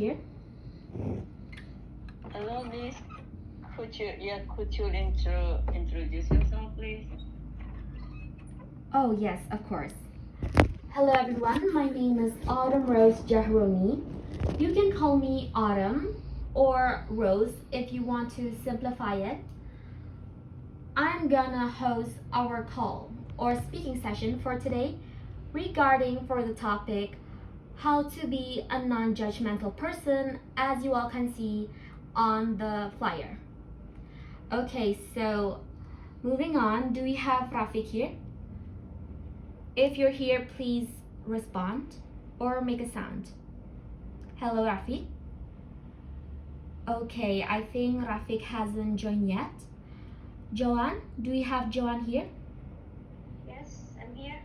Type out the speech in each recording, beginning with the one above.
here. Hello, Miss. Could you introduce yourself, please? Oh, yes, of course. Hello, everyone. My name is Autumn Rose Jahroni. You can call me Autumn or Rose if you want to simplify it. I'm gonna host our call or speaking session for today regarding for the topic how to be a non-judgmental person, as you all can see on the flyer. Okay, so moving on, do we have Rafik here? If you're here, please respond or make a sound. Hello, Rafik. Okay, I think Rafik hasn't joined yet. Joanne, do we have Joanne here? Yes, I'm here.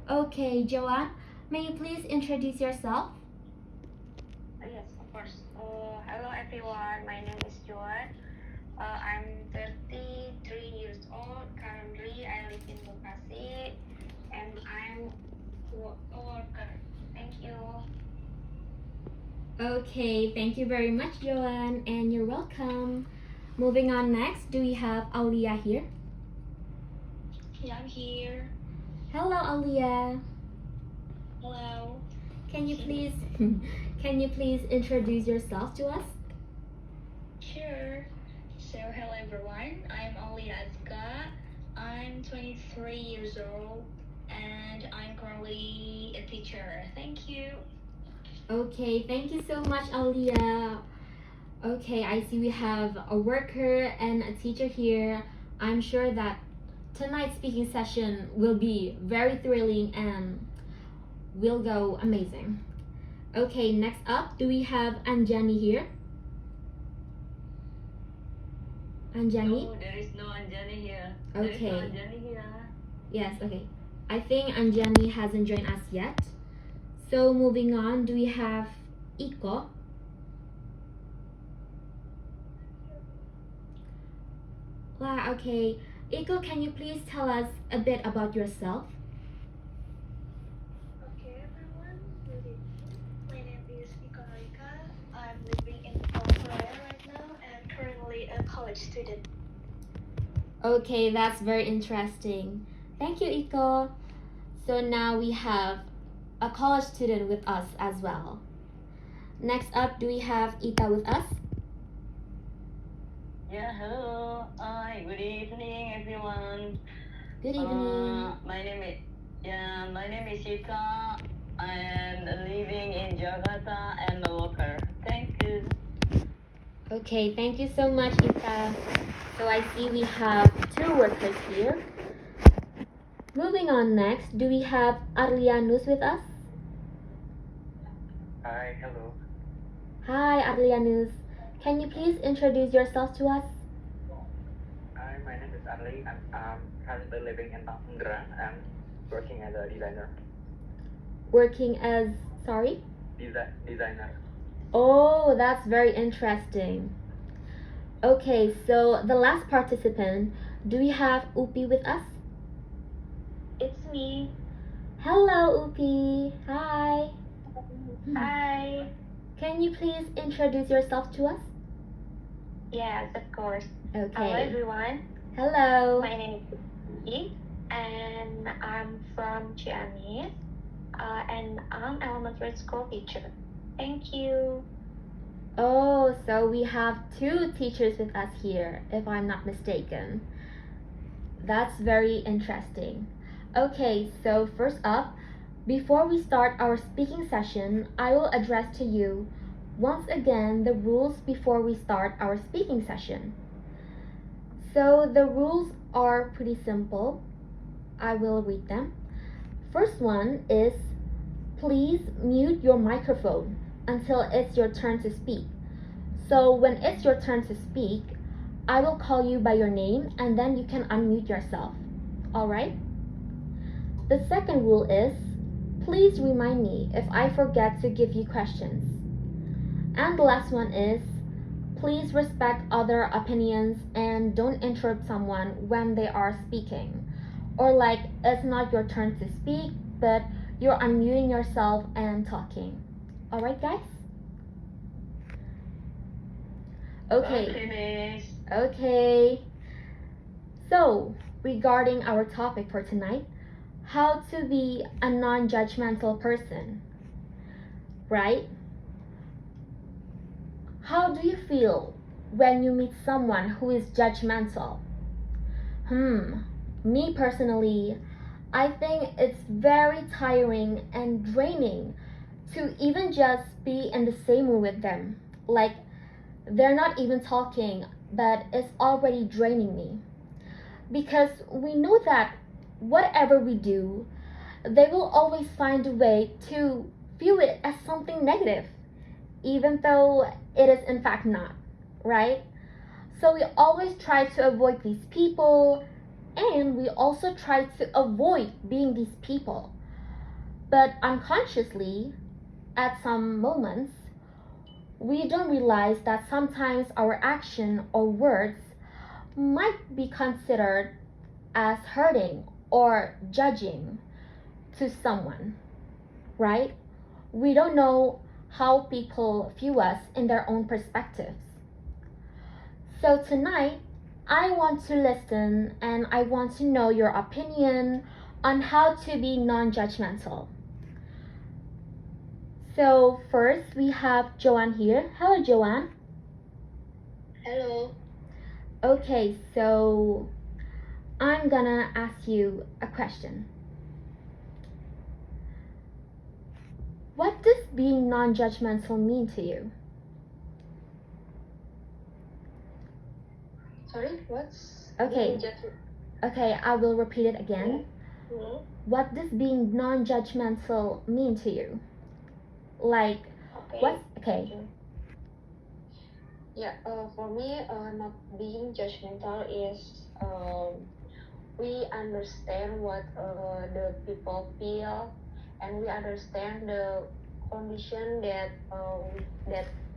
Okay, Joanne, may you please introduce yourself? Yes, of course. Hello everyone. My name is Joan. I'm 33 years old. Currently, I live in Bekasi, and I'm a worker. Thank you. Okay, thank you very much, Joanne, and you're welcome. Moving on next, do we have Alia here? Yeah, I'm here. Hello, Alia. Hello. Can you please can you please introduce yourself to us? Sure. So, hello everyone. I'm Ali Azka. I'm 23 years old, and I'm currently a teacher. Thank you. Okay, thank you so much, Alia. Okay, I see we have a worker and a teacher here. I'm sure that tonight's speaking session will be very thrilling and will go amazing. Okay, next up, do we have Anjani here? Anjani? No, there is no Anjani here. There is no Okay. Anjani here. Yes, okay. I think Anjani hasn't joined us yet. So moving on, do we have Iko? Wow, okay. Iko, can you please tell us a bit about yourself? Okay, everyone. Good evening. My name is Iko Rika. I'm living in South Korea right now and currently a college student. Okay, that's very interesting. Thank you, Iko. So now we have a college student with us as well. Next up, do we have Ita with us? Yeah, hello. Hi, good evening, everyone. Good evening. My name is Ika. I am living in Jakarta and a worker. Thank you. Okay, thank you so much, Ita. So I see we have two workers here. Moving on next, do we have Arlianus with us? Hi, hello. Hi, Arlianus. Can you please introduce yourself to us? Hi, my name is Arli. I'm currently living in Tangerang. I'm working as a designer. Working as, sorry? Designer. Oh, that's very interesting. Okay, so the last participant, do we have Upi with us? It's me. Hello, Upi. Hi. Hi. Can you please introduce yourself to us? Yes, of course. Hello, Okay. everyone. Hello. My name is Uki, and I'm from Ciamis, and I'm elementary school teacher. Thank you. Oh, so we have two teachers with us here, if I'm not mistaken. That's very interesting. Okay, so first up, before we start our speaking session, I will address to you once again the rules before we start our speaking session. So the rules are pretty simple. I will read them. First one is please mute your microphone until it's your turn to speak. So when it's your turn to speak, I will call you by your name and then you can unmute yourself. Alright? The second rule is please remind me if I forget to give you questions. And the last one is please respect other opinions and don't interrupt someone when they are speaking. Or like it's not your turn to speak, but you're unmuting yourself and talking. Alright, guys? Okay. Finish. Okay. So, regarding our topic for tonight, how to be a non judgmental person, right? How do you feel when you meet someone who is judgmental? Me personally, I think it's very tiring and draining to even just be in the same room with them. Like, they're not even talking, but it's already draining me. Because we know that whatever we do, they will always find a way to view it as something negative, even though it is in fact not, right? So we always try to avoid these people, and we also try to avoid being these people. But unconsciously, at some moments, we don't realize that sometimes our action or words might be considered as hurting or judging to someone, right? We don't know how people view us in their own perspectives. So tonight, I want to listen and I want to know your opinion on how to be non judgmental. So, first we have Joanne here. Hello, Joanne. Hello. Okay, so I'm gonna ask you a question. What does being non judgmental mean to you? Sorry, what's Okay. Okay, I will repeat it again. Hmm? What does being non judgmental mean to you? Like, Okay. what? Okay. Yeah, for me, not being judgmental is we understand what the people feel, and we understand the condition that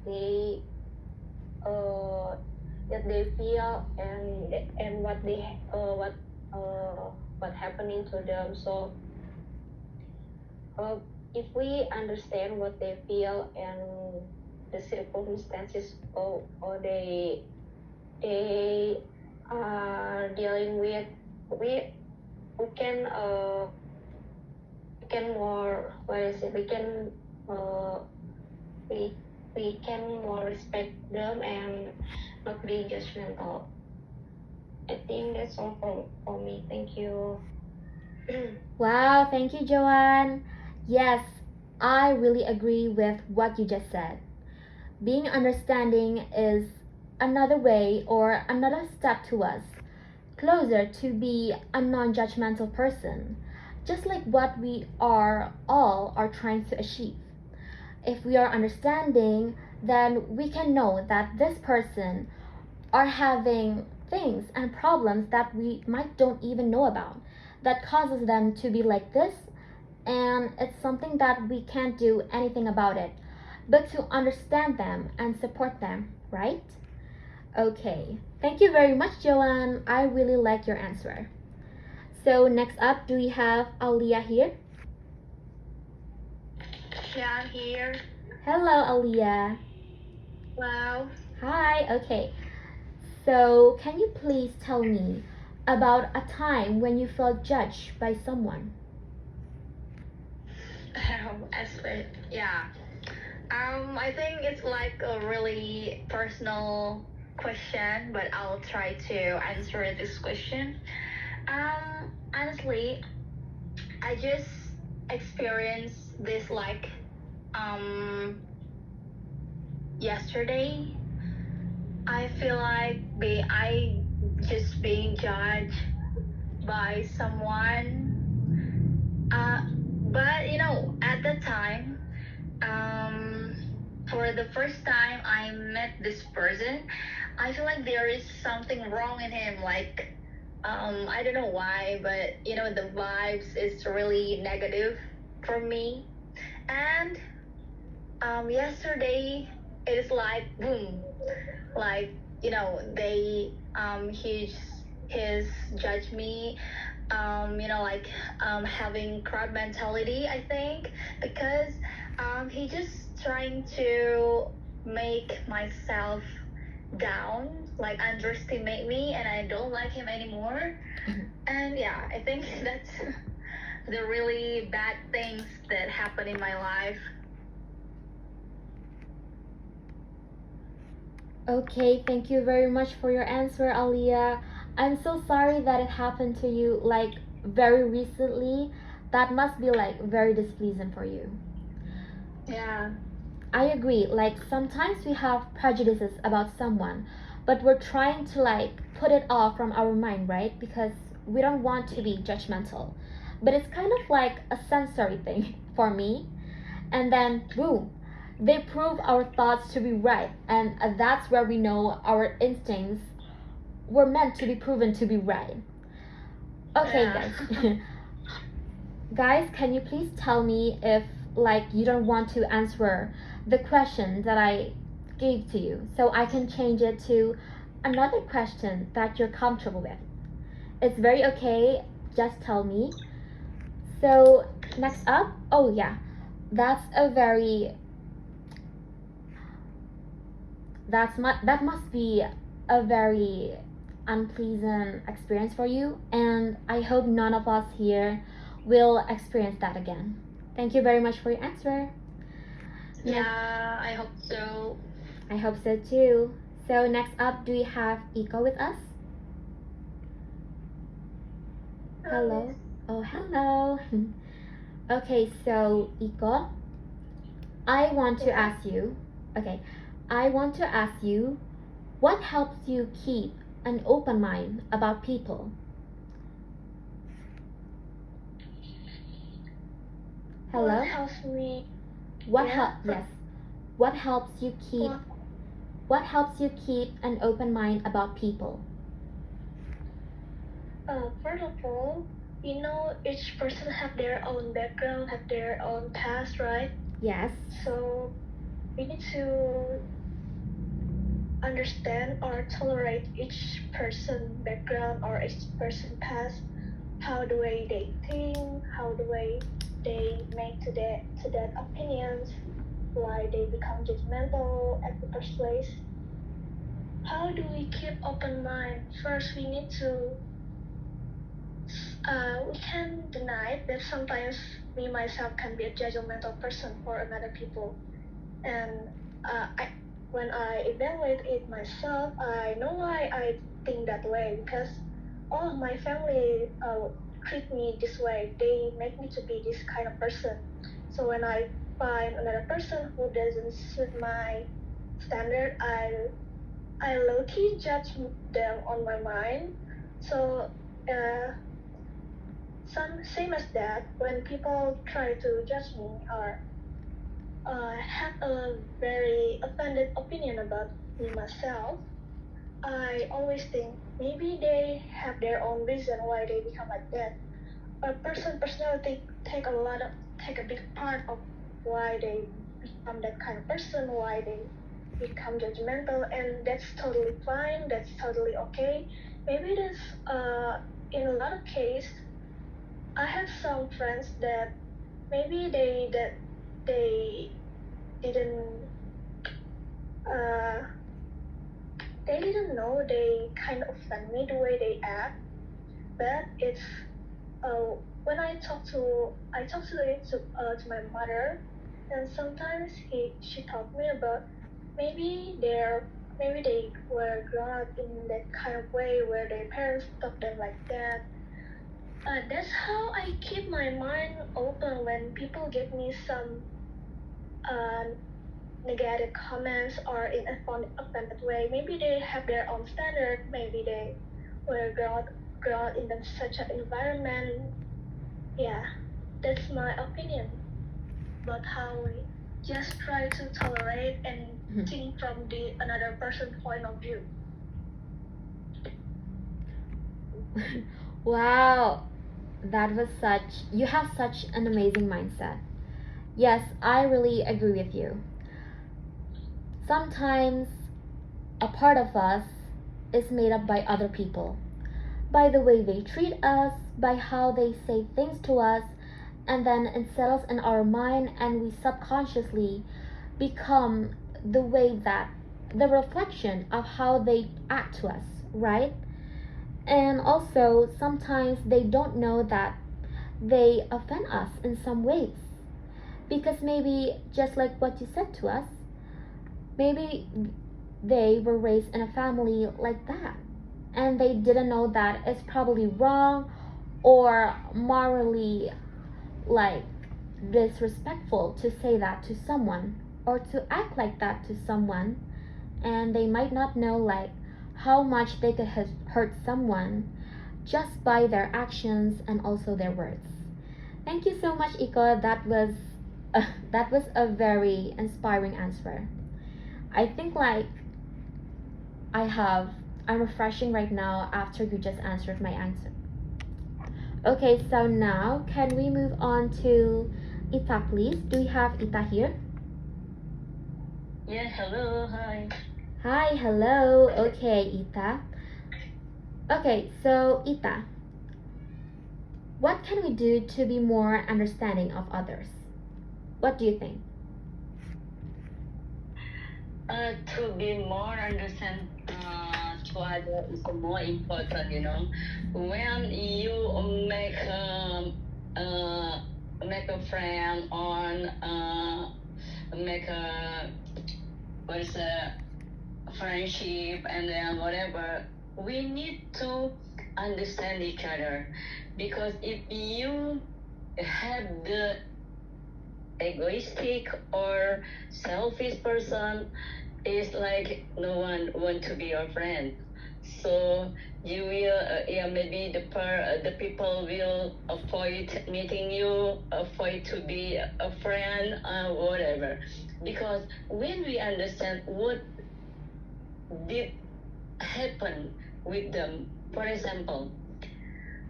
they uh, that they feel, and what happening to them. So if we understand what they feel and the circumstances or they are dealing with, we can more, what is it, uh, we we can more respect them and not be judgmental. I think that's all for me. Thank you. Wow, thank you, Joanne. Yes, I really agree with what you just said. Being understanding is another way or another step to us closer to be a non-judgmental person, just like what we are trying to achieve. If we are understanding, then we can know that this person are having things and problems that we might don't even know about that causes them to be like this, and it's something that we can't do anything about it but to understand them and support them, right? Okay, thank you very much, Joanne. I really like your answer. So next up, do we have Aliyah here? Yeah, I'm here. Hello, Aliyah. Wow. Hi. Okay, so can you please tell me about a time when you felt judged by someone? Yeah. I think it's like a really personal question, but I'll try to answer this question. Honestly, I just experienced this like yesterday. I feel like I just being judged by someone. But at the time, um, for the first time I met this person, I feel like there is something wrong in him. Like, I don't know why, but the vibes is really negative for me. And yesterday it is like boom, like they his judge me, like having crowd mentality, I think, because he just trying to make myself down, like underestimate me, and I don't like him anymore. And yeah, I think that's the really bad things that happen in my life. Okay, thank you very much for your answer, Aliyah. I'm so sorry that it happened to you like very recently. That must be like very displeasing for you. Yeah. I agree, like sometimes we have prejudices about someone, but we're trying to like put it off from our mind, right? Because we don't want to be judgmental. But it's kind of like a sensory thing for me. And then, boom, they prove our thoughts to be right. And that's where we know our instincts were meant to be proven to be right. Okay, Yeah. guys. Guys, can you please tell me if like you don't want to answer the question that I gave to you so I can change it to another question that you're comfortable with? It's very okay, just tell me. So, next up, oh yeah, that's a very that must be a very unpleasant experience for you, and I hope none of us here will experience that again. Thank you very much for your answer. Yeah, I hope so. I hope so too. So next up, do we have Iko with us? Hello. Oh, hello. Okay, so Iko, I want to ask you. Okay, I want to ask you, what helps you keep an open mind about people? Hello. What helps me? What Yeah. Yes. What helps you keep? What helps you keep an open mind about people? First of all, each person have their own background, have their own past, right? Yes. So we need to understand or tolerate each person background or each person past, how the way they think, how the way they make to that opinions, why they become judgmental at the first place. How do we keep open mind? First, we need to we can deny that sometimes me myself can be a judgmental person for another people, and when I evaluate it myself, I know why I think that way because all of my family treat me this way. They make me to be this kind of person. So when I find another person who doesn't suit my standard, I low-key judge them on my mind. So same as that, when people try to judge me or have a very offended opinion about me myself, I always think maybe they have their own reason why they become like that. A personality take a big part of why they become that kind of person, why they become judgmental, and that's totally fine. That's totally okay. Maybe that's in a lot of cases, I have some friends that maybe they didn't uh, they didn't know they kind of offend me the way they act, but it's when I talk to it to my mother, and sometimes she taught me about maybe maybe they were grown up in that kind of way where their parents taught them like that. That's how I keep my mind open when people give me some uh, negative comments or in a offended way. Maybe they have their own standard. Maybe they were grown up in such an environment. Yeah, that's my opinion about how we just try to tolerate and think from the another person's point of view. Wow, you have such an amazing mindset. Yes, I really agree with you. Sometimes a part of us is made up by other people, by the way they treat us, by how they say things to us, and then it settles in our mind and we subconsciously become the way that the reflection of how they act to us, right? And also, sometimes they don't know that they offend us in some ways. Because maybe, just like what you said to us, maybe they were raised in a family like that. And they didn't know that it's probably wrong or morally like disrespectful to say that to someone or to act like that to someone, and they might not know like how much they could hurt someone just by their actions and also their words. Thank you so much, Iko. That was a very inspiring answer. I think like I'm refreshing right now after you just answered my answer. Okay, so now can we move on to Ita, please? Do we have Ita here? Yeah, hello, hi. Hi, hello. Okay, Ita. Okay, so Ita, what can we do to be more understanding of others? What do you think? To be more understand to other is more important, you know. When you make a friend on make a what's a friendship and then whatever, we need to understand each other, because if you have the egoistic or selfish person, it's like no one want to be your friend. So you will yeah, maybe the people will avoid meeting you, avoid to be a friend, whatever. Because when we understand what did happen with them, for example,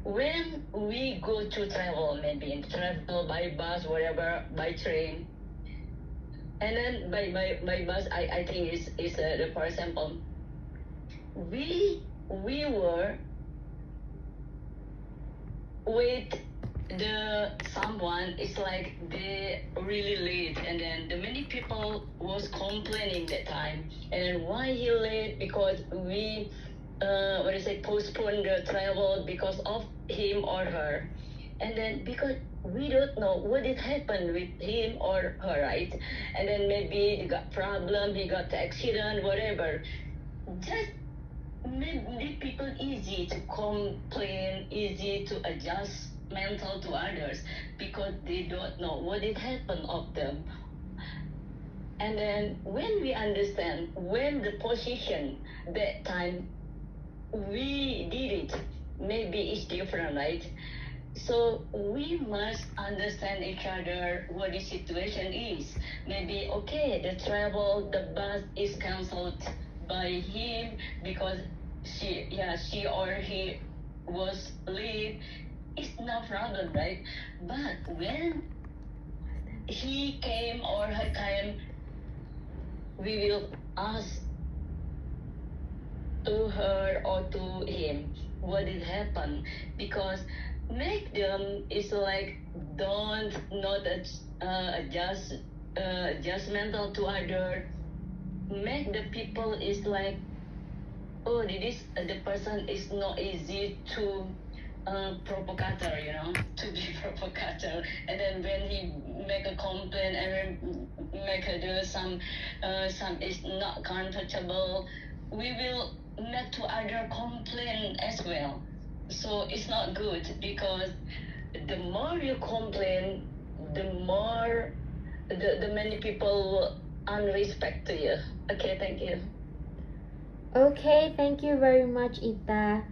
when we go to travel, maybe in travel by bus, whatever, by train, and then by bus, I think is for example, we were with the someone, it's like they really late, and then the many people was complaining that time, and why he late, because we what is it, postpone the travel because of him or her. And then because we don't know what did happen with him or her, right? And then maybe he got problem, he got accident, whatever. Just make people easy to complain, easy to adjust mental to others, because they don't know what did happen of them. And then when we understand when the position that time we did it, maybe it's different, right? So we must understand each other what the situation is. Maybe okay, the travel, the bus is cancelled by him because she or he was late. It's no problem, right? But when he came or her came, we will ask to her or to him what did happen, because make them is like don't not adjust judgmental to other, make the people is like, oh, this the person is not easy to provocateur, you know, to be provocateur. And then when he make a complaint and then make her do some is not comfortable, we will make to other complain as well. So it's not good, because the more you complain, the more the many people unrespect to you. Okay, thank you. Okay, thank you very much, Ita.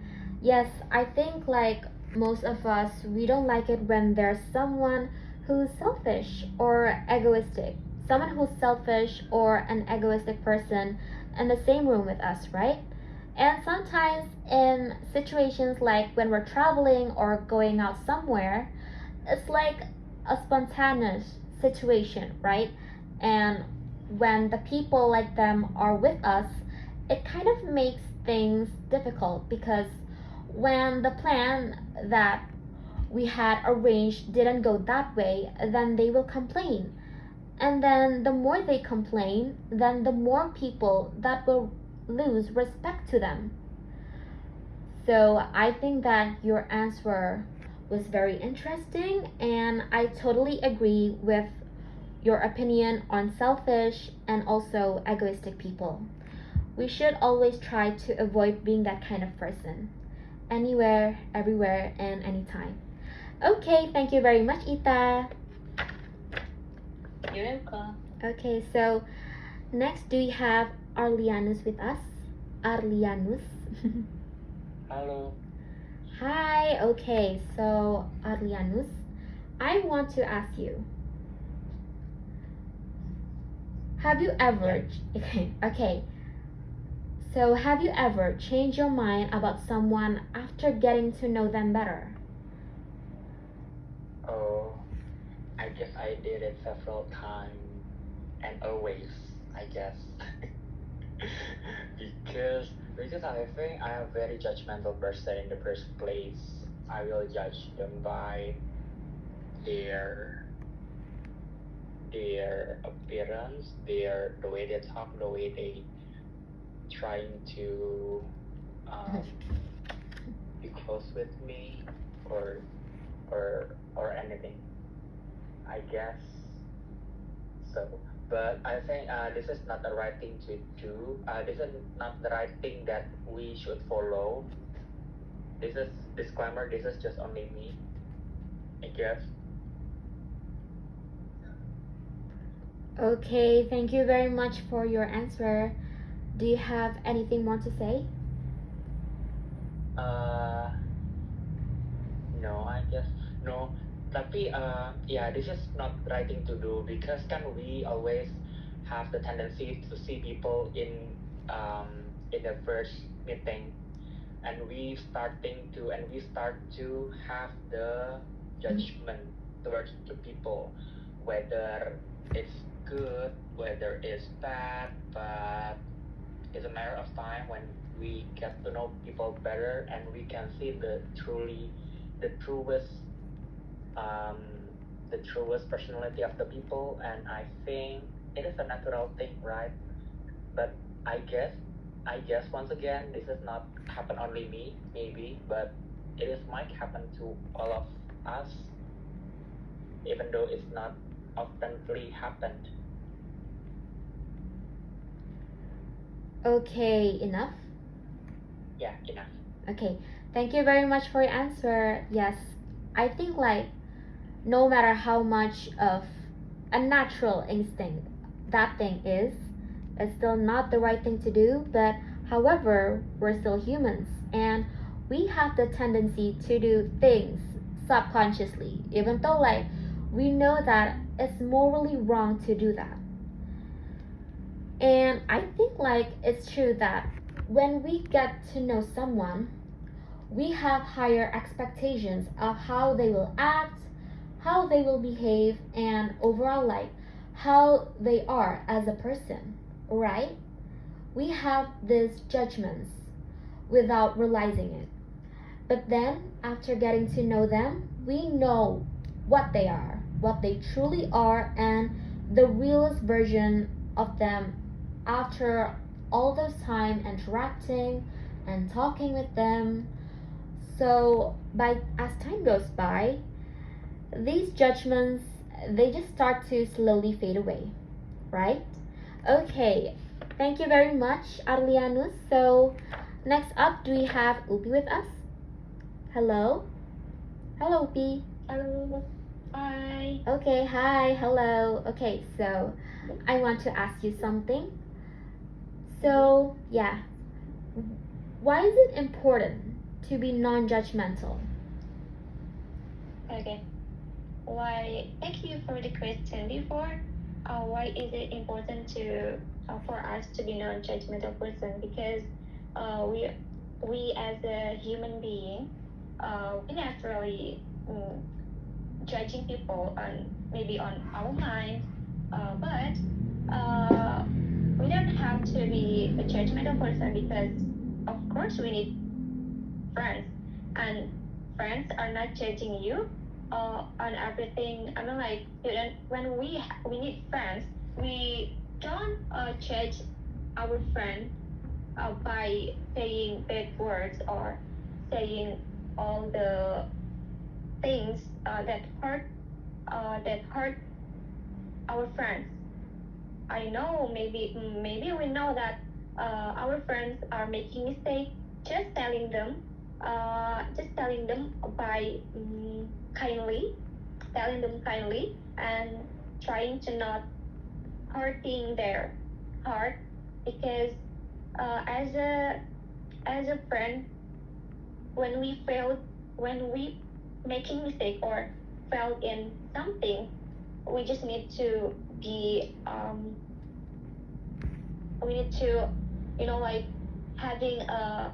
Yes, I think like most of us, we don't like it when there's someone who's selfish or egoistic. Someone who's selfish or an egoistic person in the same room with us, right? And sometimes in situations like when we're traveling or going out somewhere, it's like a spontaneous situation, right? And when the people like them are with us, it kind of makes things difficult, because when the plan that we had arranged didn't go that way, then they will complain. And then the more they complain, then the more people that will lose respect to them. So I think that your answer was very interesting, and I totally agree with your opinion on selfish and also egoistic people. We should always try to avoid being that kind of person, anywhere, everywhere, and anytime. Okay, thank you very much, Ita. You're welcome. Okay, so next, do we have Arlianus with us? Arlianus. Halo. Hi, okay, so Arlianus, I want to ask you, have you ever, okay, so have you ever changed your mind about someone after getting to know them better? Oh, I guess I did it several times and always, I guess. because because I think I am a very judgmental person in the first place. I will judge them by their appearance, the way they talk, the way they trying to be close with me, or anything. I guess so. But I think this is not the right thing to do. This is not the right thing that we should follow. This is disclaimer. This is just only me, I guess. Okay, thank you very much for your answer. Do you have anything more to say? No, I guess no. Tapi yeah, this is not the right thing to do because kan we always have the tendency to see people in the first meeting, and we start to have the judgment towards the people, whether it's good, whether it's bad, but it's a matter of time when we get to know people better and we can see the truest um, the truest personality of the people. And I think it is a natural thing, right? But I guess once again this is not happen only me maybe, but it is might happen to all of us, even though it's not oftenly happened. Okay, enough? Yeah, enough. Okay, thank you very much for your answer. Yes, I think like no matter how much of a natural instinct that thing is, it's still not the right thing to do. But however, we're still humans and we have the tendency to do things subconsciously, even though like we know that it's morally wrong to do that. And I think like it's true that when we get to know someone, we have higher expectations of how they will act, how they will behave, and overall like how they are as a person, right? We have these judgments without realizing it. But then after getting to know them, we know what they are, what they truly are, and the realest version of them after all those time interacting and talking with them. So as time goes by, these judgments they just start to slowly fade away, right? Okay, thank you very much, Arlianus. So next up, do we have Upi with us? Hello? Hello, Upi. Hello. Hi. Okay, hi, hello. Okay, so I want to ask you something. So, yeah, why is it important to be non-judgmental? Okay. Why? Thank you for the question before. Why is it important to for us to be non-judgmental person? Because we as a human being, we naturally judging people on maybe on our mind, but we don't have to be a judgmental person because of course we need friends, and friends are not judging you, on everything. I mean, like when we need friends, we don't judge our friend by saying bad words or saying all the things that hurt our friends. I know maybe we know that our friends are making mistakes. Just telling them by kindly, telling them kindly, and trying to not hurting their heart, because as a friend, when we making mistake or failed in something, we just need to be we need to, like having a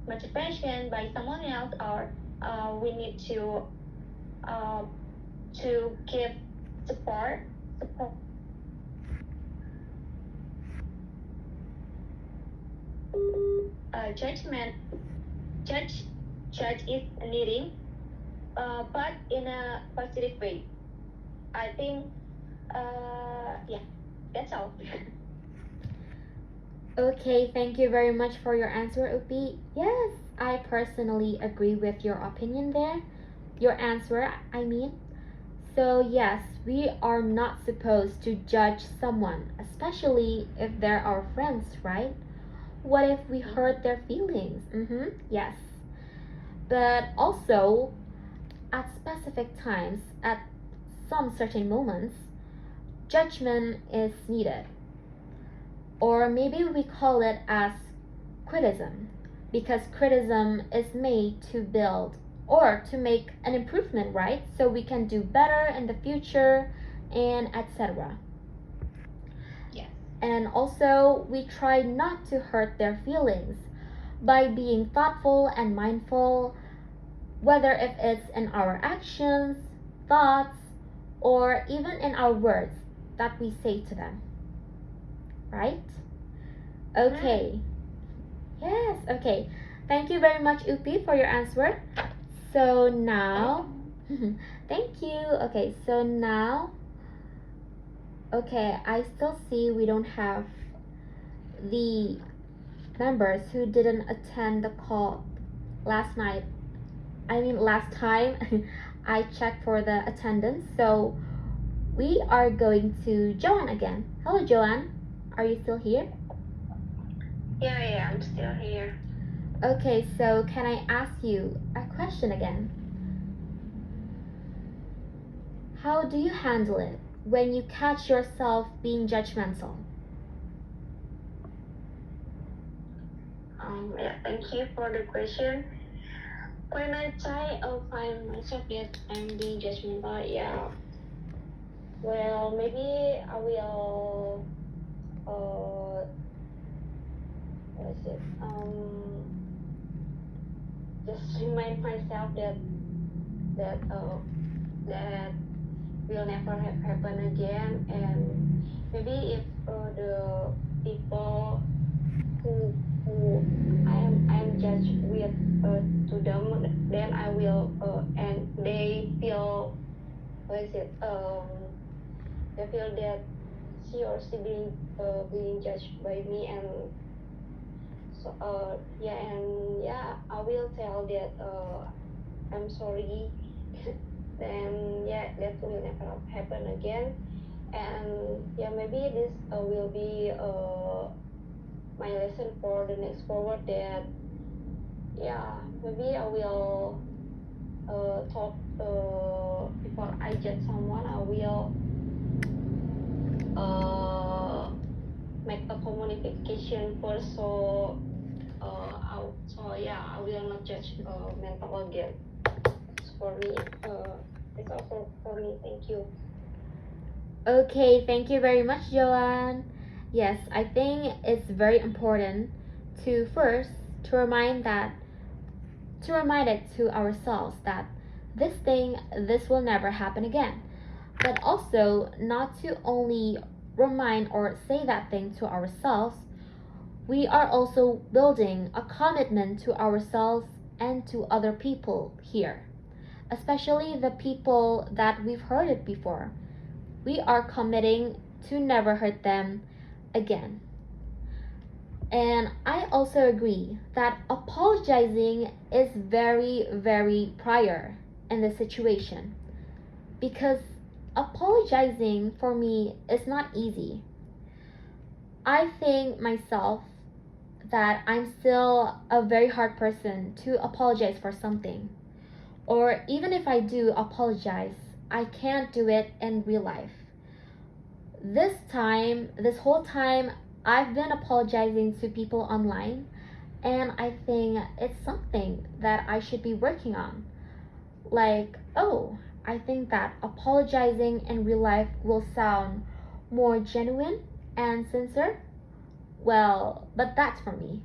motivation by someone else, or we need uh, to give support. Judgment judge judge is needing, but in a positive way. I think, yeah, that's all. Okay, thank you very much for your answer, Upi. Yes, I personally agree with your opinion there. Your answer, I mean. So, yes, we are not supposed to judge someone, especially if they're our friends, right? What if we hurt their feelings? Yes. But also, at specific times, at some certain moments, judgment is needed. Or maybe we call it as criticism, because criticism is made to build or to make an improvement, right? So we can do better in the future and etc. Yes. And also, we try not to hurt their feelings by being thoughtful and mindful, whether if it's in our actions, thoughts, or even in our words that we say to them. Right? Okay. Yes, okay. Thank you very much, Upi, for your answer. So now, thank you. Okay, so now, okay, I still see we don't have the members who didn't attend the call last night. I mean, last time I checked for the attendance. So we are going to Joanne again. Hello, Joanne. Are you still here? Yeah, I'm still here. Okay, so can I ask you a question again? How do you handle it when you catch yourself being judgmental? Yeah, thank you for the question. When I try find myself that I'm being judgmental, yeah, well, maybe I will, what is it? Just remind myself that that will never happen again, and maybe if the people who I'm judged with to them, then I will and they feel, what is it, they feel that she or she being judged by me, and so yeah, and yeah, I will tell that I'm sorry. Then yeah, that will never happen again, and yeah, maybe this will be my lesson for the next forward, that yeah, maybe I will talk before I judge someone. I will make a communication first, so yeah, I will not judge mental again. For me, it's all for me. Thank you. Okay, thank you very much, Joanne. Yes, I think it's very important to first to remind it to ourselves that this will never happen again. But also not to only remind or say that thing to ourselves, we are also building a commitment to ourselves and to other people here. especially the people that we've hurted before. We are committing to never hurt them again. And I also agree that apologizing is very, very prior in this situation, because apologizing for me is not easy. I think myself that I'm still a very hard person to apologize for something. Or even if I do apologize, I can't do it in real life. This whole time, I've been apologizing to people online, and I think it's something that I should be working on. Like, oh, I think that apologizing in real life will sound more genuine and sincere. Well, but that's for me.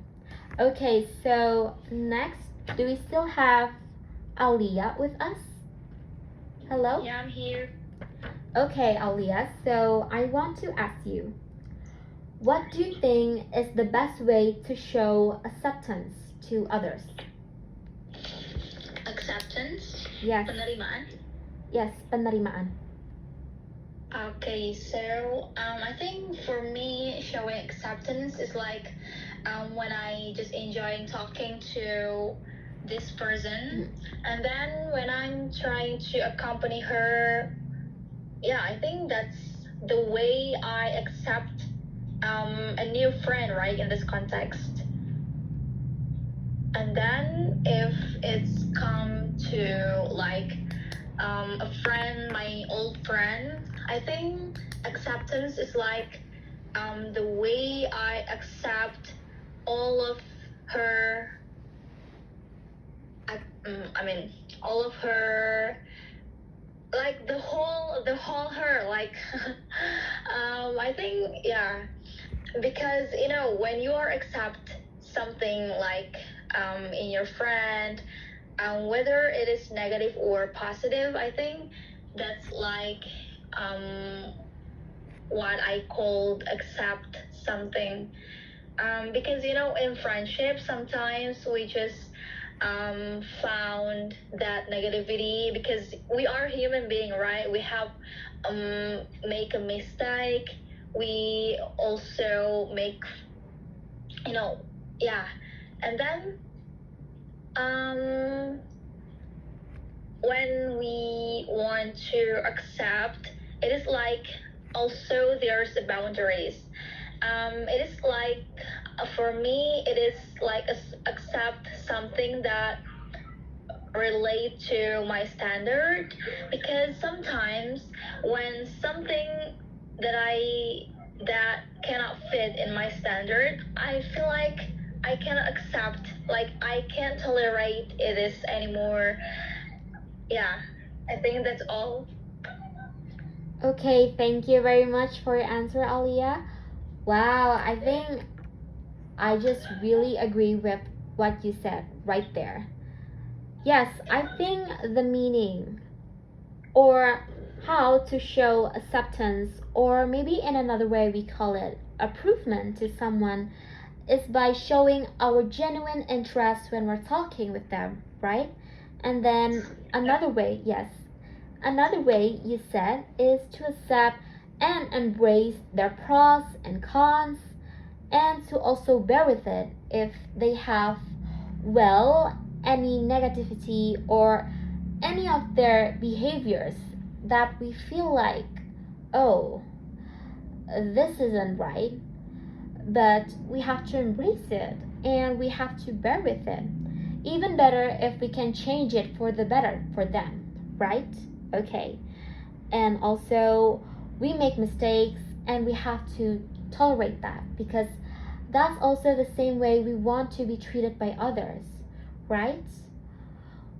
Okay, so next, do we still have Aliyah with us? Hello? Yeah, I'm here. Okay, Aliyah, so I want to ask you, what do you think is the best way to show acceptance to others? Acceptance, Yes, penerimaan. yes, penerimaan. Okay, so I think for me, showing acceptance is like when I just enjoying talking to this person, and then when I'm trying to accompany her, yeah, I think that's the way I accept a new friend, right, in this context. And then if it's come to like a friend, my old friend, I think acceptance is like the way I accept all of her. I mean, all of her, like the whole her, like I think, yeah, because when you are accept something like in your friend, whether it is negative or positive, I think that's like what I called accept something. Because in friendship sometimes we just found that negativity because we are human being, right? We have make a mistake. We also make, yeah. And then when we want to accept, it is like also there's the boundaries. It is like for me, it is like accept something that relate to my standard, because sometimes when something that cannot fit in my standard, I feel like I cannot accept, like I can't tolerate it is anymore. Yeah, I think that's all. Okay, thank you very much for your answer, Aliyah. Wow, I think I just really agree with what you said right there. Yes, I think the meaning or how to show acceptance, or maybe in another way we call it approval to someone, is by showing our genuine interest when we're talking with them, right? And then another way, yes, another way you said is to accept and embrace their pros and cons, and to also bear with it if they have, well, any negativity or any of their behaviors that we feel like, oh, this isn't right, but we have to embrace it and we have to bear with it. Even better if we can change it for the better for them, right? Okay. And also, we make mistakes and we have to tolerate that, because that's also the same way we want to be treated by others, right?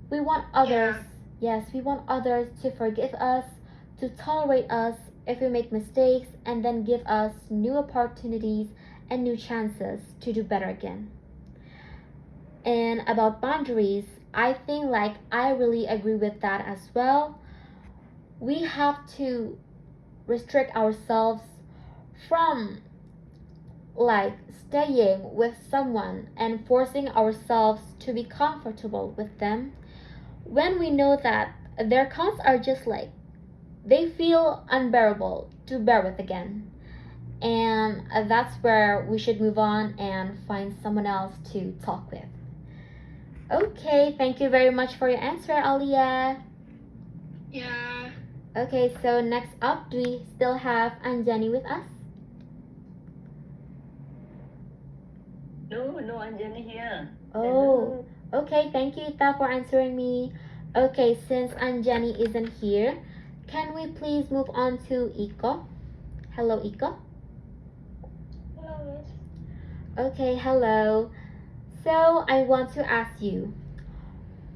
We want others, yes, we want others to forgive us, to tolerate us if we make mistakes, and then give us new opportunities and new chances to do better again. And about boundaries, I think like I really agree with that as well. We have to restrict ourselves from like staying with someone and forcing ourselves to be comfortable with them when we know that their cons are just like they feel unbearable to bear with again. And that's where we should move on and find someone else to talk with. Okay, thank you very much for your answer, Alia. Yeah. Okay, so next up, do we still have Anjani with us? No, Anjani here. Oh, okay, thank you, Ita, for answering me. Okay, since Anjani isn't here, can we please move on to Iko? Hello, Iko. Hello, Miss. Okay, hello. So I want to ask you,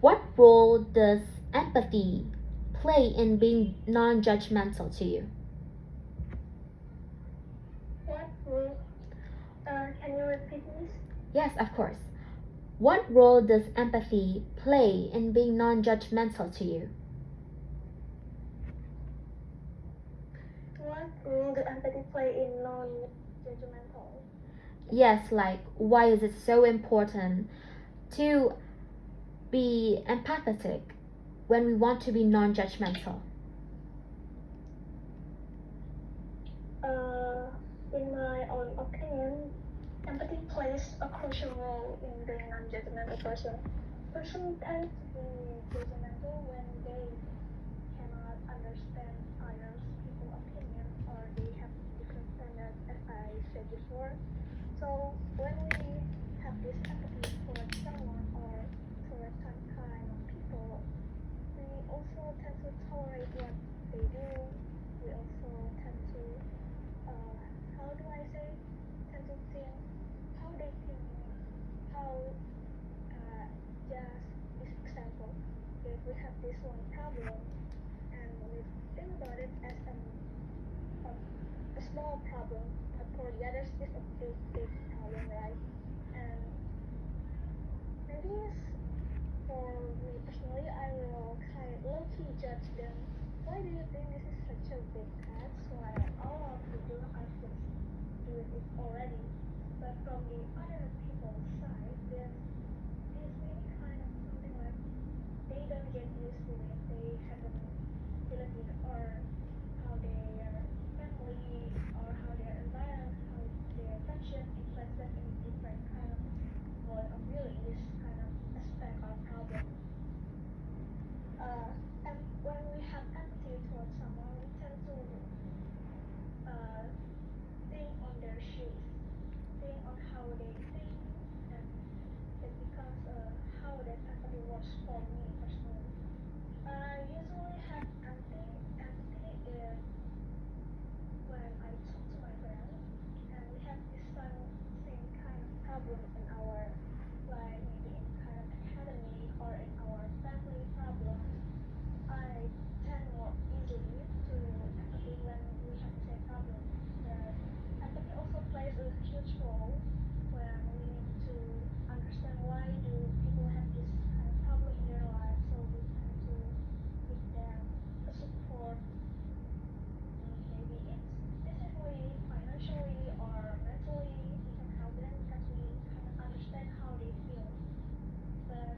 what role does empathy play in being non-judgmental to you? What role? Can you repeat, Miss? Yes, of course. What role does empathy play in being non-judgmental to you? What role does empathy play in non-judgmental? Yes, like why is it so important to be empathetic when we want to be non-judgmental? In my own opinion, empathy plays a crucial role in being a non-judgmental person. Person tend to be judgmental when they cannot understand other people's opinion or they have different standards, as I said before. So when we have this empathy towards someone or towards some kind of people, we also tend to tolerate what they do. We also tend to, how do I say, tend to think how they think, how, just this example, if we have this one problem and we think about it as a small problem, but for the others it's a big problem, right? And maybe for me personally, I will kind of low-key judge them. Why do you think this is such a big task? Why all of you do not just do it already? But from the other people's side, then there's maybe kind of something like they don't get used to it. They haven't felt it, or how their family, or how their environment, how their passion influence them in different kind of way of viewing this kind of aspect or problem. And when we have empathy towards someone, we tend to think on their shoes, think on how they think, and it becomes how that empathy works for me personally. I usually have empathy if when I talk to my friends and we have this same kind of problem in our, like maybe in kind of academy or in our family problem. I tend more easily to empathy when we have the same problem. But empathy also plays a huge role when we need to understand why do people have this kind of problem in their life. So we tend to give them a support, maybe in specifically financially or mentally. We can help them because we kind of understand how they feel. But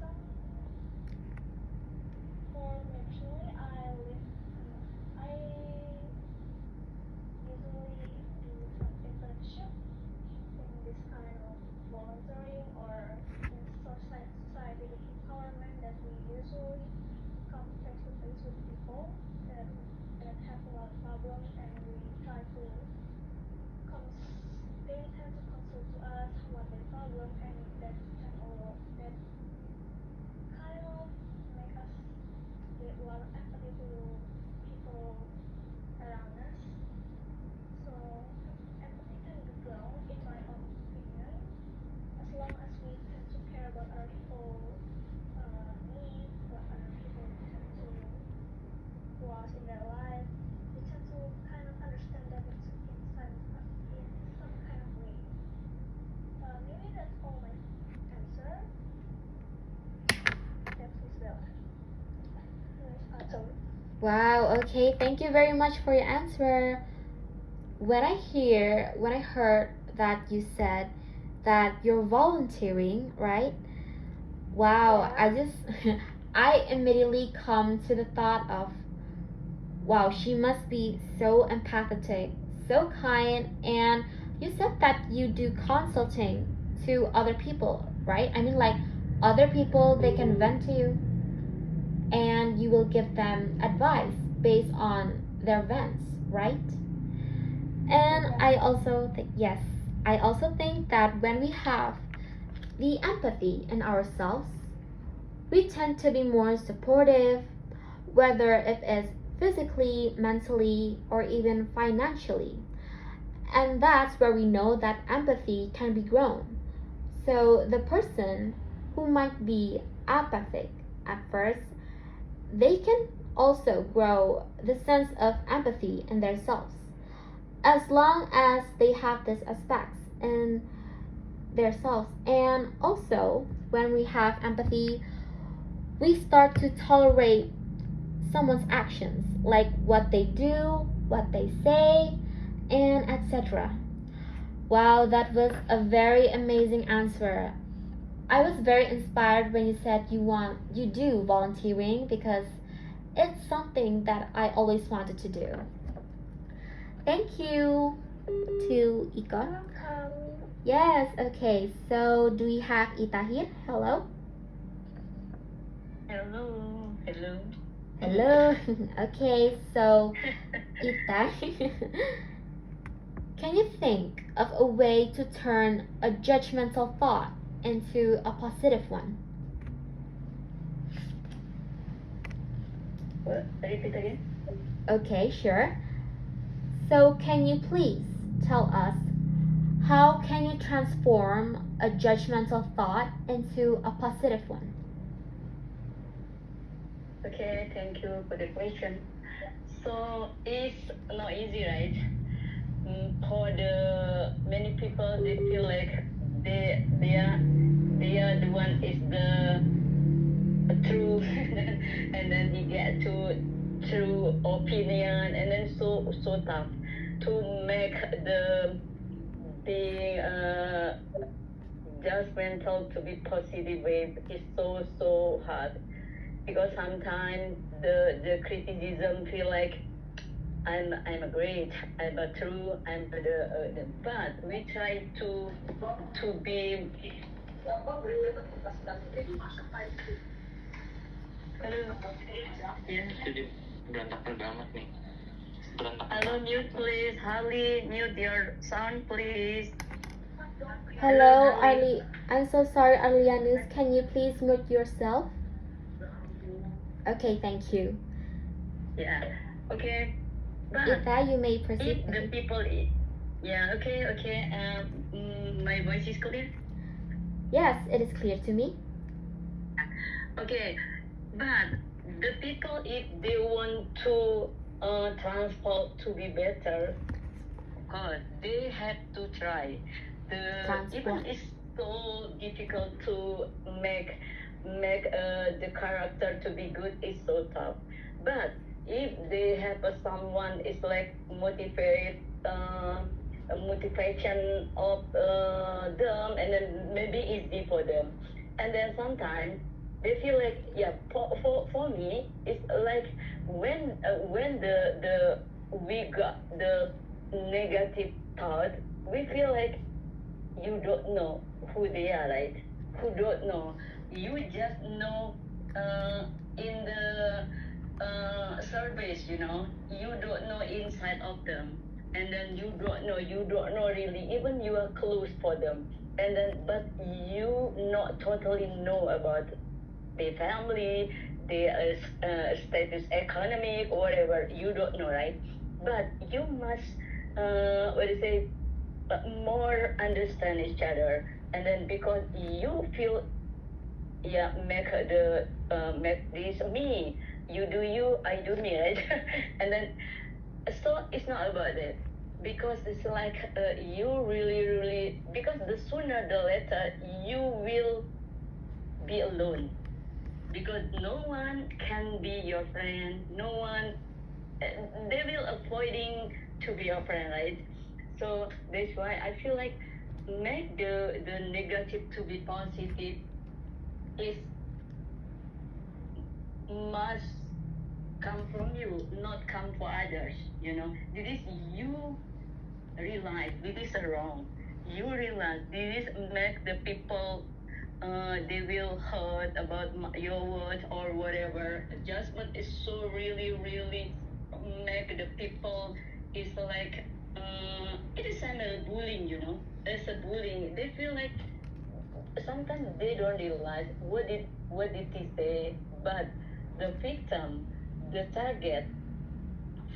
some for me personally, I usually do some internship in this kind of volunteering or in society empowerment that we usually come face to face with people that have a lot of problems and we try to they tend to consult to us what their problem and that that kind of make us get a lot of empathy to people around us. So empathy can be grown, in my own opinion, as long as we tend to care about other people needs, what other people tend to was in their life. We tend to kind of understand them in some kind of way. Maybe that's all my answer. That's Miss Bella. Sorry. Wow, okay, thank you very much for your answer. When I heard that you said that you're volunteering, right? Wow, I Yeah. just I immediately come to the thought of wow, she must be so empathetic, so kind, and you said that you do consulting to other people, right? I mean like other people they can vent to you and you will give them advice based on their vents, right? And I also think yes, I also think that when we have the empathy in ourselves, we tend to be more supportive, whether it is physically, mentally, or even financially. And that's where we know that empathy can be grown. So the person who might be apathic at first, they can also grow the sense of empathy in themselves as long as they have these aspects in themselves. And also, when we have empathy, we start to tolerate someone's actions, like what they do, what they say, and etc. Wow, that was a very amazing answer. I was very inspired when you said you do volunteering because it's something that I always wanted to do. Thank you to Ika. Welcome. Yes, okay. So do we have Ita here? Hello? Hello. Hello. Hello. Okay, so Ita, can you think of a way to turn a judgmental thought into a positive one? What? Repeat again. Okay, sure. So can you please tell us how can you transform a judgmental thought into a positive one? Okay, thank you for the question. So it's not easy, right? For the many people, they feel like they are the one is the true, and then you get to true opinion, and then so tough to make the being judgmental to be positive way is so hard because sometimes the criticism feel like I'm a great, I'm a true, I'm the but we try to be. Hello. Yeah. Jadi berantakan banget nih. Berantakan. Hello, mute please. Harley, mute your sound please. Hello, Harley. Arlie. I'm so sorry, Arlianus. Can you please mute yourself? Okay, thank you. Yeah. Okay. But Ita, you may proceed. if the people, yeah. Okay. My voice is clear. Yes, it is clear to me. Okay, but the people, if they want to transport to be better, they have to try. Even Transport. it's so difficult to make the character to be good is so tough. But if they have someone is like a motivation of them, and then maybe easy for them, and then sometimes they feel like yeah for me it's like when the we got the negative thought, we feel like you don't know who they are, right? Who don't know. You just know in the surface, you don't know inside of them. And then you don't know really, even you are close for them. And then, but you not totally know about their family, their status economic or whatever. You don't know, right? But you must, what do you say, more understand each other, and then because you feel yeah make this me, you do you, I do me, right? And then so it's not about that because it's like you really because the sooner the later you will be alone because no one can be your friend, no one they will avoiding to be your friend, right? So that's why I feel like make the negative to be positive is must come from you, not come for others. This is you realize this is wrong. You realize this make the people they will hurt about your words or whatever. Judgment is so really really make the people is like it is kind of bullying. It's a bullying. They feel like sometimes they don't realize what did he say, but the victim, the target,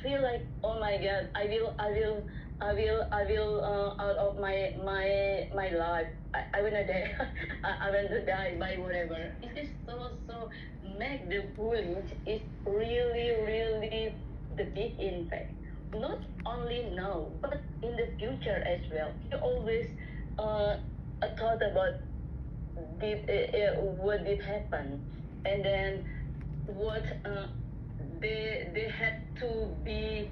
feel like, oh my god, I will out of my life. I wanna die. I want to die by whatever. It is so make the bullying is really really the big impact. Not only now, but in the future as well. You always thought about what did happen, and then what they had to be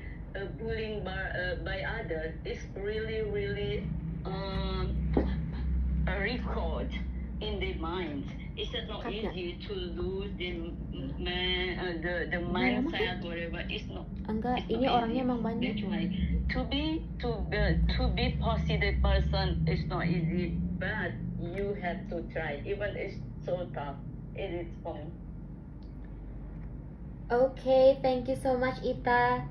bullying by others is really really a record in their minds. It's not easy to lose the mindset whatever. Enggak, It's ini not orangnya easy. emang banyak. That's why to be positive person is not easy, but you have to try. Even it's so tough, it is fun. Okay, thank you so much, Ita.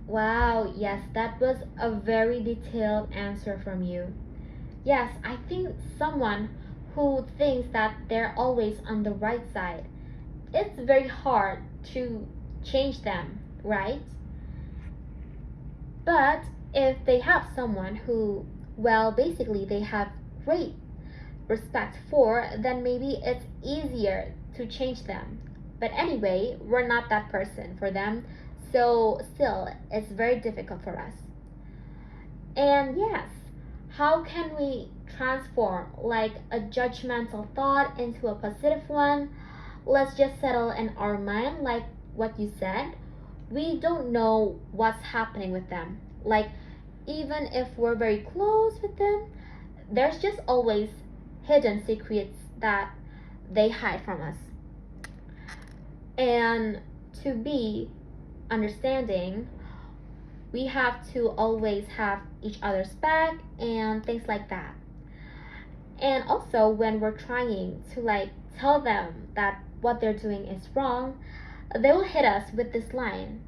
Wow, yes, that was a very detailed answer from you. Yes, I think someone who thinks that they're always on the right side, it's very hard to change them, right? But if they have someone who, well, basically they have great respect for, then maybe it's easier to change them. But anyway, we're not that person for them, so still, it's very difficult for us. And yes, how can we transform like a judgmental thought into a positive one? Let's just settle in our mind, like what you said. We don't know what's happening with them. Like, even if we're very close with them, there's just always hidden secrets that they hide from us. And to be understanding, we have to always have each other's back and things like that. And also when we're trying to like tell them that what they're doing is wrong, they will hit us with this line: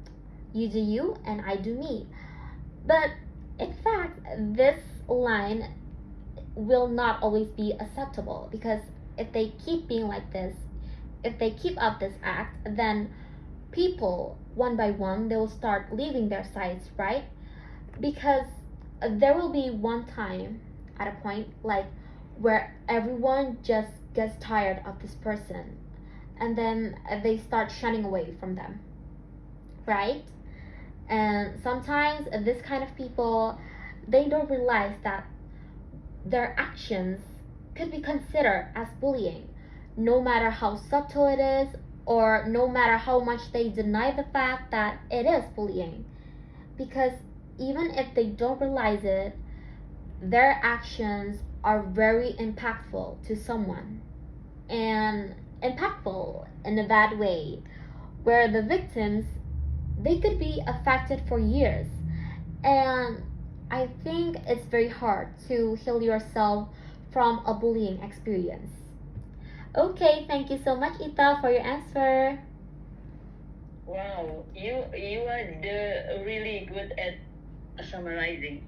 you do you and I do me. But in fact, this line will not always be acceptable, because if they keep being like this, if they keep up this act, then people one by one they will start leaving their sides, right? Because there will be one time at a point like where everyone just gets tired of this person, and then they start shunning away from them, right? And sometimes this kind of people, they don't realize that their actions could be considered as bullying, no matter how subtle it is, or no matter how much they deny the fact that it is bullying. Because even if they don't realize it, their actions are very impactful to someone, and impactful in a bad way, where the victims, they could be affected for years. And I think it's very hard to heal yourself from a bullying experience. Okay, thank you so much, Ita, for your answer. Wow, you are the really good at summarizing.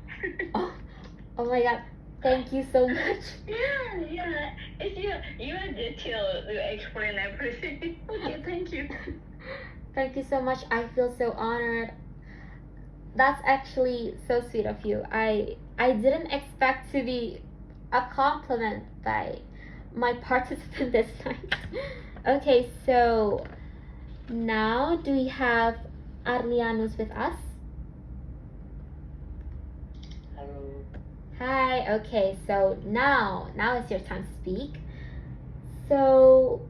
Oh my god, thank you so much. Yeah. It's you are detailed to explain everything. Okay, thank you. Thank you so much. I feel so honored. That's actually so sweet of you. I didn't expect to be a compliment by my participant this time. Okay, so now do we have Arlianus with us? Hello. Hi, okay, so now it's your time to speak. So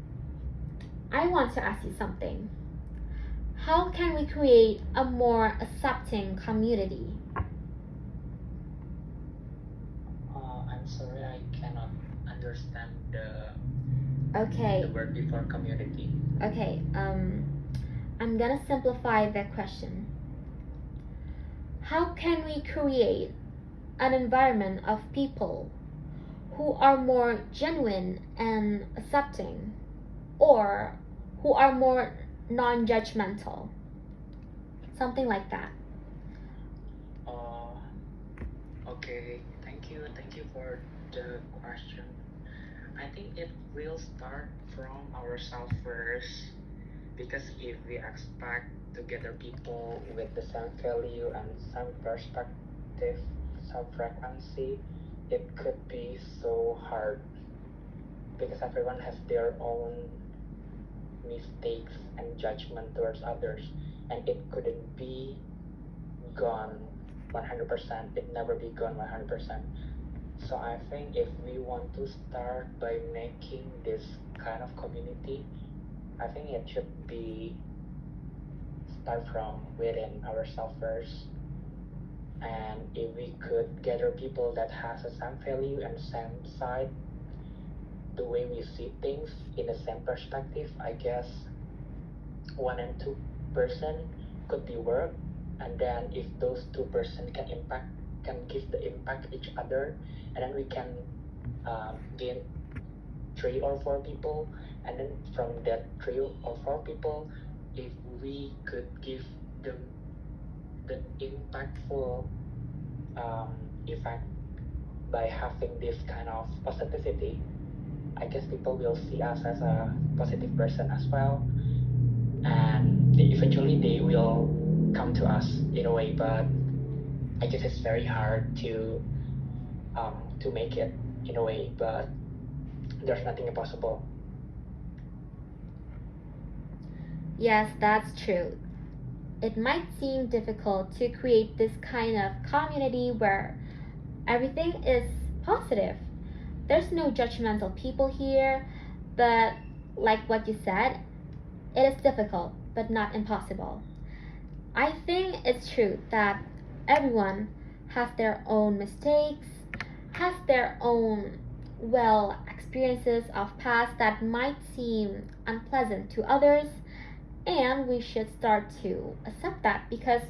I want to ask you something. How can we create a more accepting community? I'm sorry, I cannot understand the Okay. The word before community. Okay. I'm gonna simplify the question. How can we create an environment of people who are more genuine and accepting, or who are more non-judgmental? Something like that. Okay, thank you for the question. I think it will start from ourselves first, because if we expect to gather people with the same value and same perspective, same frequency, it could be so hard, because everyone has their own mistakes and judgment towards others, and it couldn't be gone 100%. It never be gone 100%. So I think if we want to start by making this kind of community, I think it should be start from within ourselves first. And if we could gather people that has the same value and same side, the way we see things in the same perspective, I guess 1 and 2 person could be work. And then if those 2 person can give the impact each other, and then we can gain 3 or 4 people, and then from that 3 or 4 people, if we could give them the impactful effect by having this kind of positivity, I guess people will see us as a positive person as well, and eventually they will come to us in a way. But I guess it's very hard to make it in a way, but there's nothing impossible. Yes, that's true. It might seem difficult to create this kind of community where everything is positive. There's no judgmental people here, but like what you said, it is difficult, but not impossible. I think it's true that everyone has their own mistakes, has their own, well, experiences of past that might seem unpleasant to others, and we should start to accept that because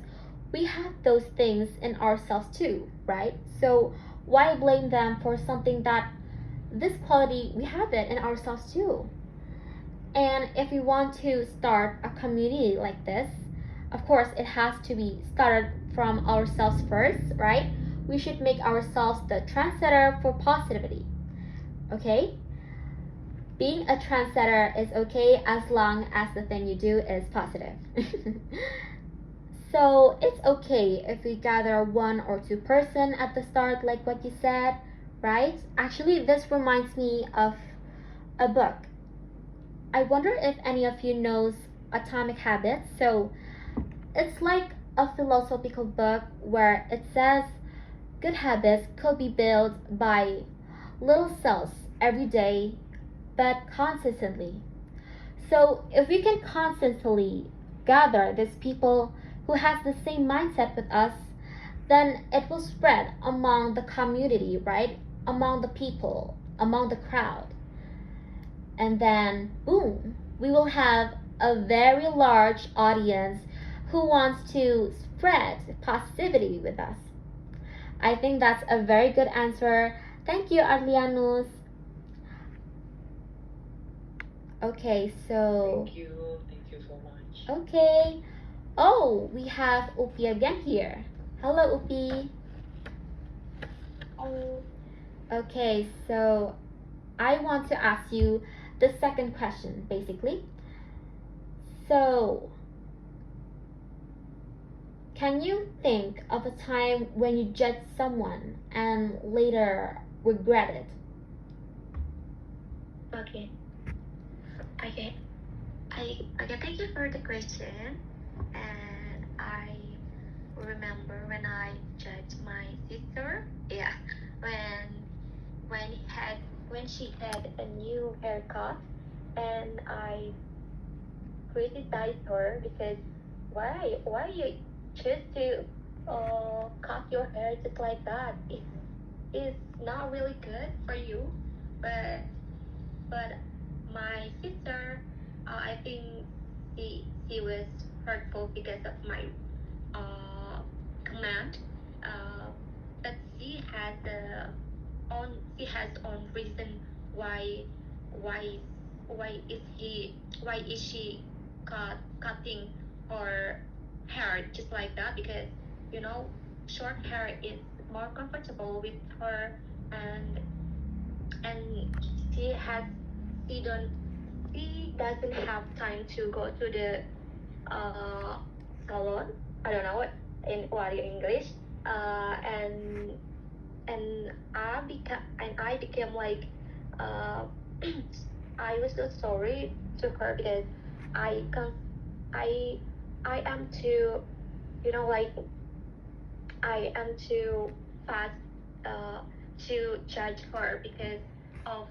we have those things in ourselves too, right? So why blame them for something that this quality we have it in ourselves too? And if we want to start a community like this, of course, it has to be started from ourselves first, right? We should make ourselves the trendsetter for positivity. Okay? Being a trendsetter is okay as long as the thing you do is positive. So it's okay if we gather 1 or 2 person at the start, like what you said, right? Actually, this reminds me of a book. I wonder if any of you knows Atomic Habits. So it's like a philosophical book where it says good habits could be built by little cells every day, but consistently. So if we can constantly gather these people who has the same mindset with us, then it will spread among the community, right? Among the people, among the crowd. And then boom, we will have a very large audience who wants to spread positivity with us. I think that's a very good answer. Thank you, Adlianus. Okay, so Thank you so much. okay. Oh, we have Upi again here. Hello, Upi. Okay, so I want to ask you the second question, basically. So, can you think of a time when you judged someone and later regret it? Okay. Thank you for the question. And I remember when I judged my sister. Yeah, when he had when she had a new haircut, and I criticized her because why you choose to cut your hair just like that? It's not really good for you, but my sister, I think she was hurtful because of my command. Uh, but she has own reason why why why is she cutting her hair just like that, because you know short hair is more comfortable with her, and she has she doesn't have time to go to the uh, salon. I don't know what in English. And I became like uh, I was so sorry to her because I can I I am too, like I am too fast uh, to judge her because of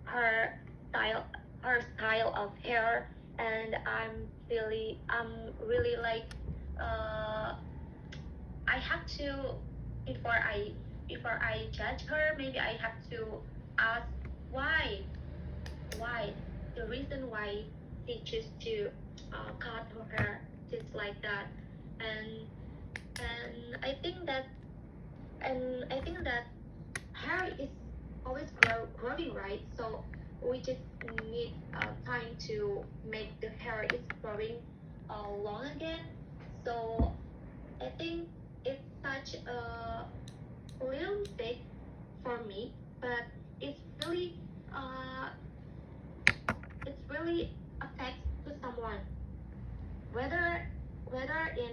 her style her style of hair. And I'm really like uh, I have to before I before I judge her, maybe I have to ask why why the reason why she choose to cut her hair just like that. and and I think that hair is always growing, right? So we just need time to make the hair is growing long again. So I think it's such a little mistake for me, but it's really uh, it's really affects to someone, whether in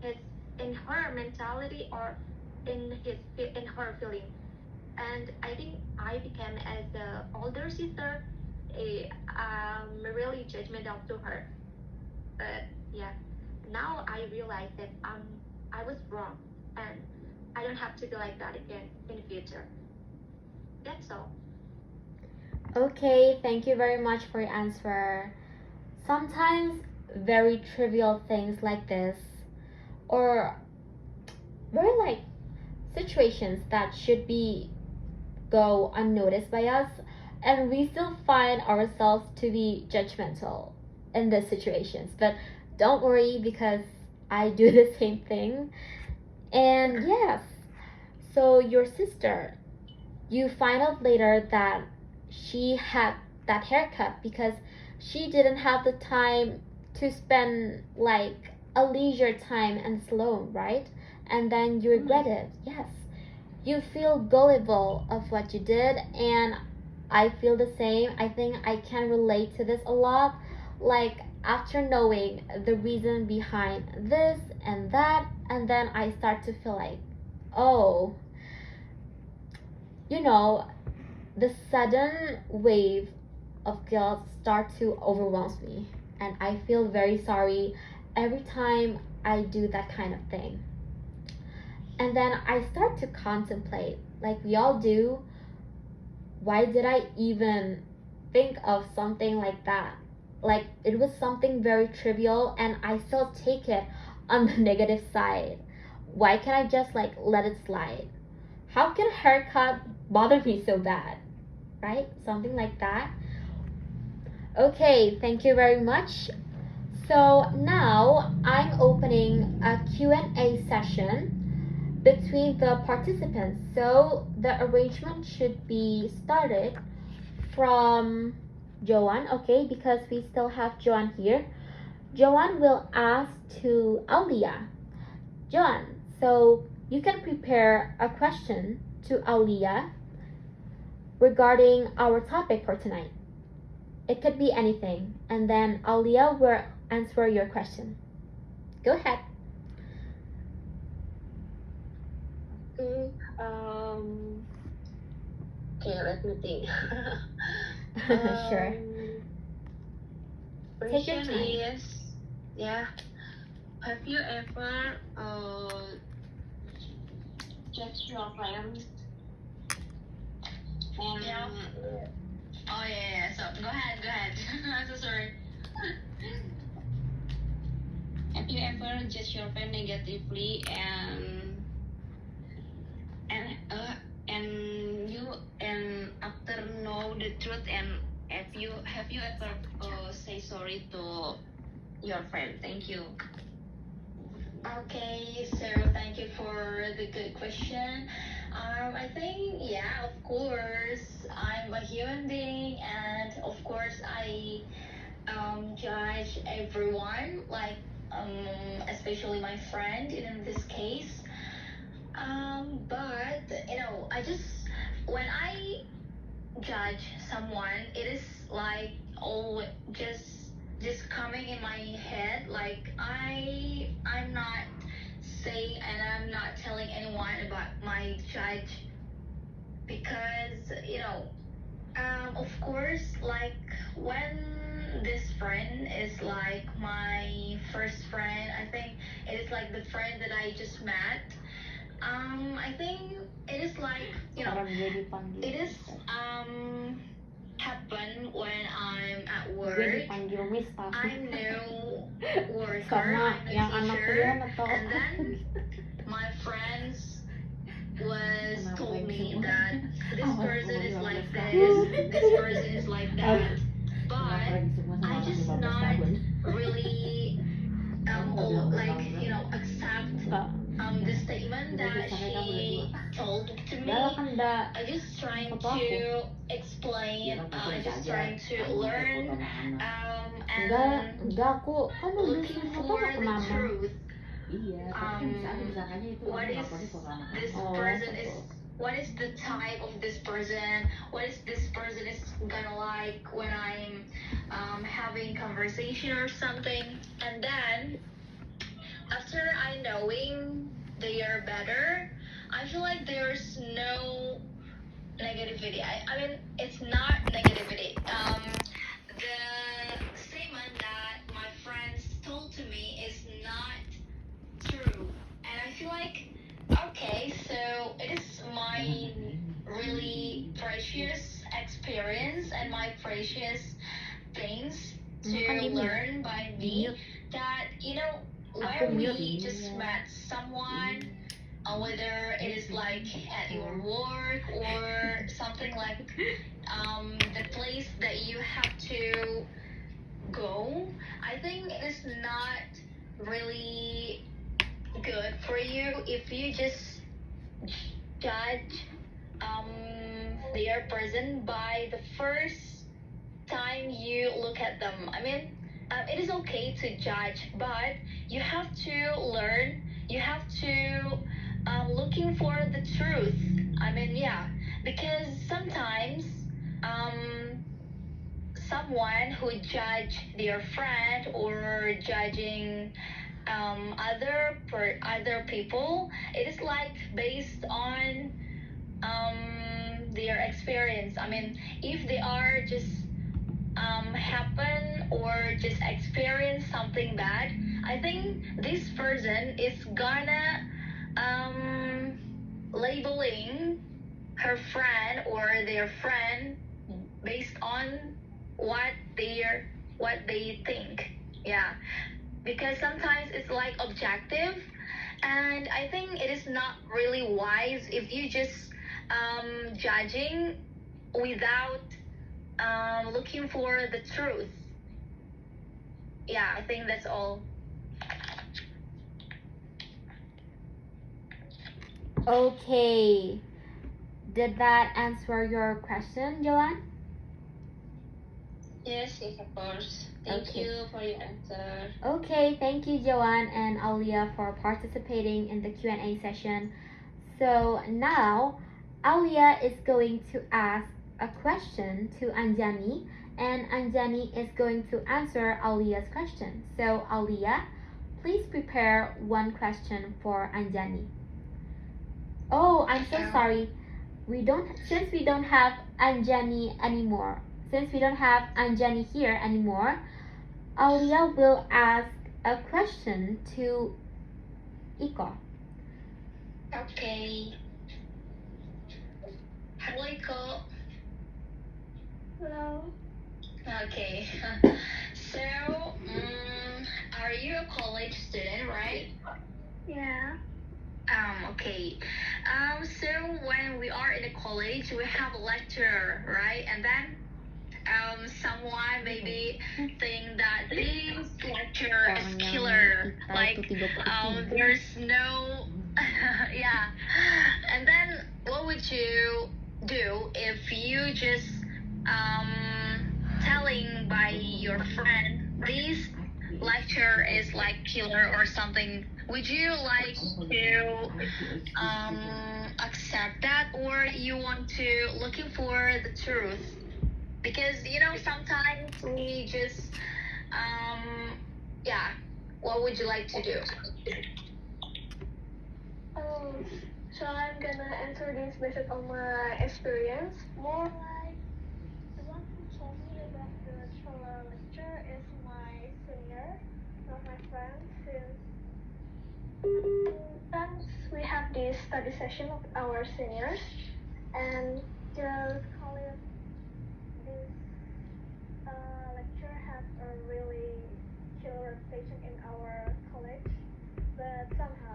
his in her mentality or in her feeling. And I think I became as the older sister really judgmental to her. But yeah, now I realize that I was wrong, and I don't have to be like that again in the future. That's all. Okay, thank you very much for your answer. Sometimes very trivial things like this, or very like situations that should be go unnoticed by us, and we still find ourselves to be judgmental in these situations. But don't worry, because I do the same thing. And yes, so your sister, you find out later that she had that haircut because she didn't have the time to spend like a leisure time in salon, right? And then you regret it. Yes, you feel gullible of what you did, and I feel the same. I think I can relate to this a lot. Like, after knowing the reason behind this and that, and then I start to feel like, oh, you know, the sudden wave of guilt start to overwhelm me, and I feel very sorry every time I do that kind of thing. And then I start to contemplate, like we all do, why did I even think of something like that? Like, it was something very trivial, and I still take it on the negative side. Why can't I just like let it slide? How can a haircut bother me so bad? Right? Something like that. Okay, thank you very much. So now I'm opening a Q&A session between the participants. So the arrangement should be started from Joanne, okay, because we still have Joanne here. Joanne will ask to Aulia. Joanne, so you can prepare a question to Aulia regarding our topic for tonight. It could be anything, and then Aulia will answer your question. Go ahead. Okay, let me think. Sure. Take your Question time. is, yeah, have you ever judged your friends? Yeah. Oh yeah. So go ahead. I'm so sorry. Have you ever judged your friend negatively and you and after know the truth and have you ever say sorry to your friend? Thank you. Okay, so thank you for the good question. I think, yeah, of course, I'm a human being, and of course, I judge everyone, like, especially my friend in this case. But, I just, when I judge someone, it is like always just coming in my head. Like I'm not saying and I'm not telling anyone about my judge because of course, like when this friend is like my first friend, I think it is like the friend that I just met. I think it is like Orang dia dipanggil. it is happen when I'm at Dia work. dipanggil Miss tapi. I'm new worker, Sama I'm a yang anak teacher, kalian atau and then my friends was Kenapa told yang me semua? that this Oh, person is umur like 15 this, tahun. this person is like that, Kenapa but lagi semua sama I anak just 15 not tahun? really accept Kak, the statement Udah that sampai kamu udah she tua. told to me. Dah lah kan dah I just trying foto aku. to explain. I just trying to learn Enggak aku kan udah looking bikin foto for ke the mama. truth. Iya, tapi kan bisa aja disangkanya itu What kamu is ngelakuinnya foto anak this Oh, person foto. is? What is the type of this person? What is this person is gonna like when I'm having conversation or something? And then after I knowing they are better, I feel like there's no negativity. I mean, it's not negativity. The statement that my friends told to me is not true, and I feel like okay, so it is my really precious experience and my precious things to Makan di mute. learn by me that Aku where we mute. just met someone, whether it is like at your work or something like the place that you have to go, I think it is not really good for you if you just judge their person by the first time you look at them. I mean, it is okay to judge, but you have to learn. You have to looking for the truth. I mean, yeah, because sometimes someone who judge their friend or judging other people, it is like based on their experience. I mean, if they are just happen or just experience something bad, I think this person is gonna labeling her friend or their friend based on what they think. Yeah, because sometimes it's like objective, and I think it is not really wise if you just judging without looking for the truth. Yeah, I think that's all. Okay. Did that answer your question, Joanne? Yes, of course. Thank Okay. you for your answer. Okay, thank you, Joanne and Alia, for participating in the Q&A session. So now, Alia is going to ask a question to Anjani, and Anjani is going to answer Alia's question. So Alia, please prepare one question for Anjani. Oh, I'm so sorry. Since we don't have Anjani anymore. Since we don't have Anjani here anymore, Alia will ask a question to Iko. Okay. Hello, Iko. Hello. Okay. So, are you a college student, right? Yeah. Okay. So when we are in a college, we have a lecturer, right? And then someone maybe think that this lecture is killer. Like, there's no, yeah. And then what would you do if you just telling by your friend this lecture is like killer or something? Would you like to accept that, or you want to looking for the truth? Because sometimes we just yeah. What would you like to do? So I'm gonna answer this based on my experience. More like the one who told me about the Chola lecture is my senior, not my friend, since sometimes we have this study session of our seniors, and just call it this lecture has a really killer reputation in our college, but somehow